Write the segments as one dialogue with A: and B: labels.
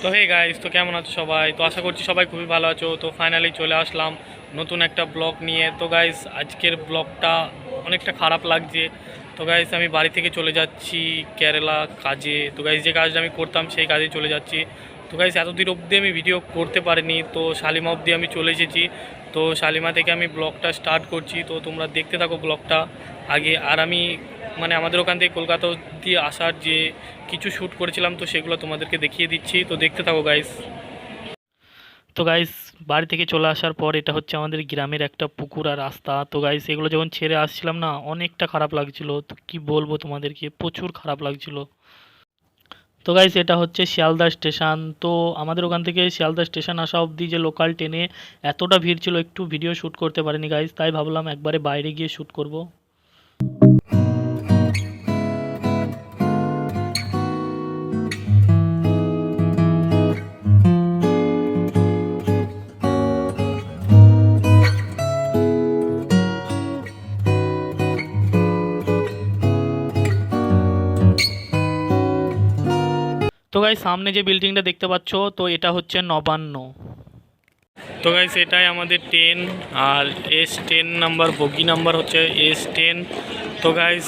A: তো hey guys, তো কেমন আছো সবাই? তো আশা করছি সবাই খুবই ভালো আছো। তো ফাইনালি চলে আসলাম নতুন একটা ব্লগ নিয়ে। তো গাইস, আজকের ব্লগটা অনেকটা খারাপ লাগছে। তো গাইস, আমি বাড়ি থেকে চলে যাচ্ছি কেরালা কাজে। তো গাইস, যে কাজটা আমি করতাম সেই কাজে চলে যাচ্ছি। তো গাইস, এতদিন অবধি আমি ভিডিও করতে পারিনি, তো শালিমা অবধি আমি চলে এসেছি। তো শালিমা থেকে আমি ব্লগটা স্টার্ট করছি। তো তোমরা দেখতে থাকো ব্লগটা আগে। আর আমি আমাদের ওখান থেকে কলকাতা অবধি আসার যে কিছু শ্যুট করেছিলাম, তো সেগুলো তোমাদেরকে দেখিয়ে দিচ্ছি। তো দেখতে থাকো গাইস। তো গাইস, বাড়ি থেকে চলে আসার পর এটা হচ্ছে আমাদের গ্রামের একটা পুকুর আর রাস্তা। তো গাইস, এগুলো যখন ছেড়ে আসছিলাম না, অনেকটা খারাপ লাগছিল। তো কি বলবো তোমাদেরকে, প্রচুর খারাপ লাগছিল। তো গাইস, এটা হচ্ছে শিয়ালদা স্টেশন। তো আমাদের ওখান থেকে শিয়ালদা স্টেশন আসা অবধি যে লোকাল ট্রেনে এতটা ভিড় ছিল, একটু ভিডিও শ্যুট করতে পারিনি গাইস। তাই ভাবলাম একবারে বাইরে গিয়ে শ্যুট করব। তো গাইস, সামনে যে বিল্ডিংটা দেখতে পাচ্ছ, তো এটা হচ্ছে নবান্ন। তো গাইস, এটাই আমাদের ট্রেন। আর S10 নাম্বার বগি নাম্বার হচ্ছে S10। তো গাইস,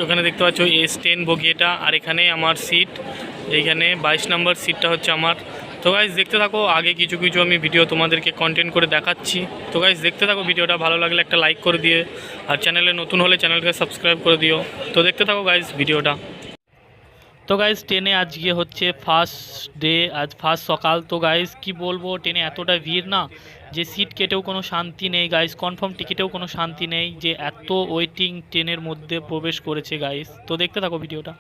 A: ওখানে দেখতে পাচ্ছ S10 বগি এটা। আর এখানে আমার সিট, এইখানে 22 নাম্বার সিটটা হচ্ছে আমার। তো গাইস, দেখতে থাকো, আগে কিছু কিছু আমি ভিডিও তোমাদেরকে কন্টেন্ট করে দেখাচ্ছি। তো গাইস, দেখতে থাকো ভিডিওটা, ভালো লাগলে একটা লাইক করে দিয়ে, আর চ্যানেলে নতুন হলে চ্যানেলকে সাবস্ক্রাইব করে দিও। তো দেখতে থাকো গাইস ভিডিওটা। তো গাইস, ট্রেনে আজকে হচ্ছে ফার্স্ট ডে, আজ ফার্স্ট সকাল। তো গাইস, কি বলবো, ট্রেনে এতটা ভিড় না, যে সিট কেটেও কোনো শান্তি নেই গাইস, কনফার্ম টিকিটেও কোনো শান্তি নেই, যে এত ওয়েটিং ট্রেনের মধ্যে প্রবেশ করেছে গাইস। তো দেখতে থাকো ভিডিওটা।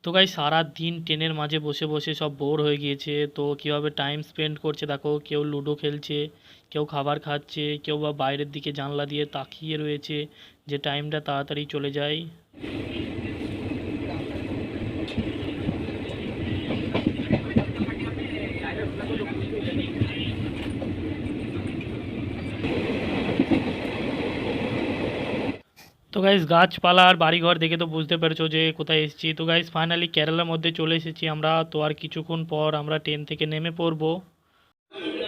A: তো গাইস, সারা দিন ট্রেনের মাঝে বসে বসে সব বোর হয়ে গিয়েছে। তো কীভাবে টাইম স্পেন্ড করছে দেখো, কেউ লুডো খেলছে, কেউ খাবার খাচ্ছে, কেউ বা বাইরের দিকে জানলা দিয়ে তাকিয়ে রয়েছে, যে টাইমটা তাড়াতাড়ি চলে যায়। তো গাইস, গাছপালা আর বাড়িঘর দেখে তো বুঝতে পেরেছো যে কোথায় এসেছি। তো গাইস, ফাইনালি কেরালার মধ্যে চলে এসেছি আমরা। তো আর কিছুক্ষণ পর আমরা ট্রেন থেকে নেমে পড়বো।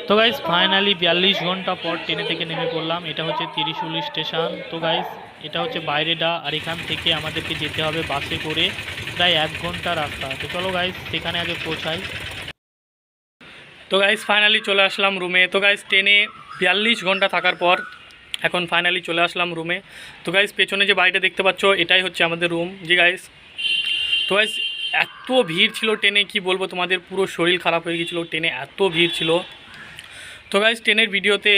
A: তো গাইস, ফাইনালি 42 ঘন্টা পর ট্রেনে থেকে নেমে পড়লাম। এটা হচ্ছে ত্রিশুলি স্টেশন। তো গাইস, এটা হচ্ছে বাইরেটা, আর এখান থেকে আমাদেরকে যেতে হবে বাসে করে প্রায় 1 ঘন্টা রাস্তা। তো চলো গাইস, সেখানে আগে পৌঁছাই। তো গাইস, ফাইনালি চলে আসলাম রুমে। তো গাইস, ট্রেনে 42 ঘন্টা থাকার পর এখন ফাইনালি চলে আসলাম রুমে। তো গাইস, পেছনে যে বাড়িটা দেখতে পাচ্ছ, এটাই হচ্ছে আমাদের রুম। জি গাইস, তো গাইস, এত ভিড় ছিল ট্রেনে, কি বলবো তোমাদের, পুরো শরীর খারাপ হয়ে গিয়েছিলো, ট্রেনে এত ভিড় ছিল। তো গাইস, ট্রেনের ভিডিওতে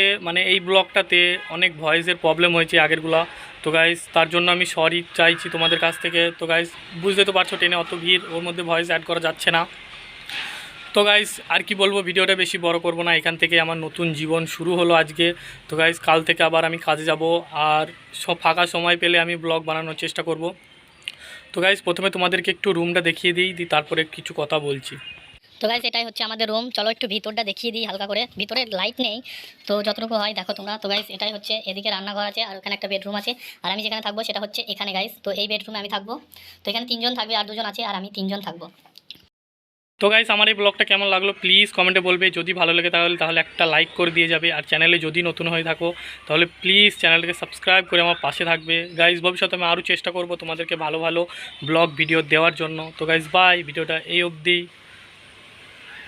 A: এই ব্লগটাতে অনেক ভয়েসের প্রবলেম হয়েছে আগেরগুলা। তো গাইস, তার জন্য আমি সরি চাইছি তোমাদের কাছ থেকে। তো গাইস, বুঝতে তো পারছো ট্রেনে অত ভিড়, ওর মধ্যে ভয়েস অ্যাড করা যাচ্ছে না। তো গাইস, আর কি বলবো, ভিডিওটা বেশি বড় করব না। এখান থেকে আমার নতুন জীবন শুরু হলো আজকে। তো গাইস, কাল থেকে আবার আমি কাজে যাব, আর সব ফাঁকা সময় পেলে আমি ব্লগ বানানোর চেষ্টা করব। তো গাইস, প্রথমে তোমাদেরকে একটু রুমটা দেখিয়ে দিই, তারপরে কিছু কথা বলছি।
B: তো গাইস, এটাই হচ্ছে আমাদের রুম। চলো একটু ভিতরটা দেখিয়ে দিই হালকা করে। ভিতরে লাইট নেই, তো যতটুকু হয় দেখো তোমরা। তো গাইস, এটাই হচ্ছে, এদিকে রান্নাঘর আছে, আর ওখানে একটা বেডরুম আছে। আর আমি যেখানে থাকবো সেটা হচ্ছে এখানে গাইস। তো এই বেডরুমে আমি থাকবো। তো এখানে 3জন থাকবে, আর 2জন আছে, আর আমি 3জন থাকবো।
A: তো গাইস, আমার এই ব্লগটা কেমন লাগলো প্লিজ কমেন্টে বলবে। যদি ভালো লাগে তাহলে একটা লাইক করে দিয়ে যাবে। আর চ্যানেলে যদি নতুন হয়ে থাকো তাহলে প্লিজ চ্যানেলটাকে সাবস্ক্রাইব করে আমার পাশে থাকবে গাইস। ভবিষ্যতে আমি আরও চেষ্টা করব তোমাদেরকে ভালো ভালো ব্লগ ভিডিও দেওয়ার জন্য। তো গাইস, বাই, ভিডিওটা এই অবধি।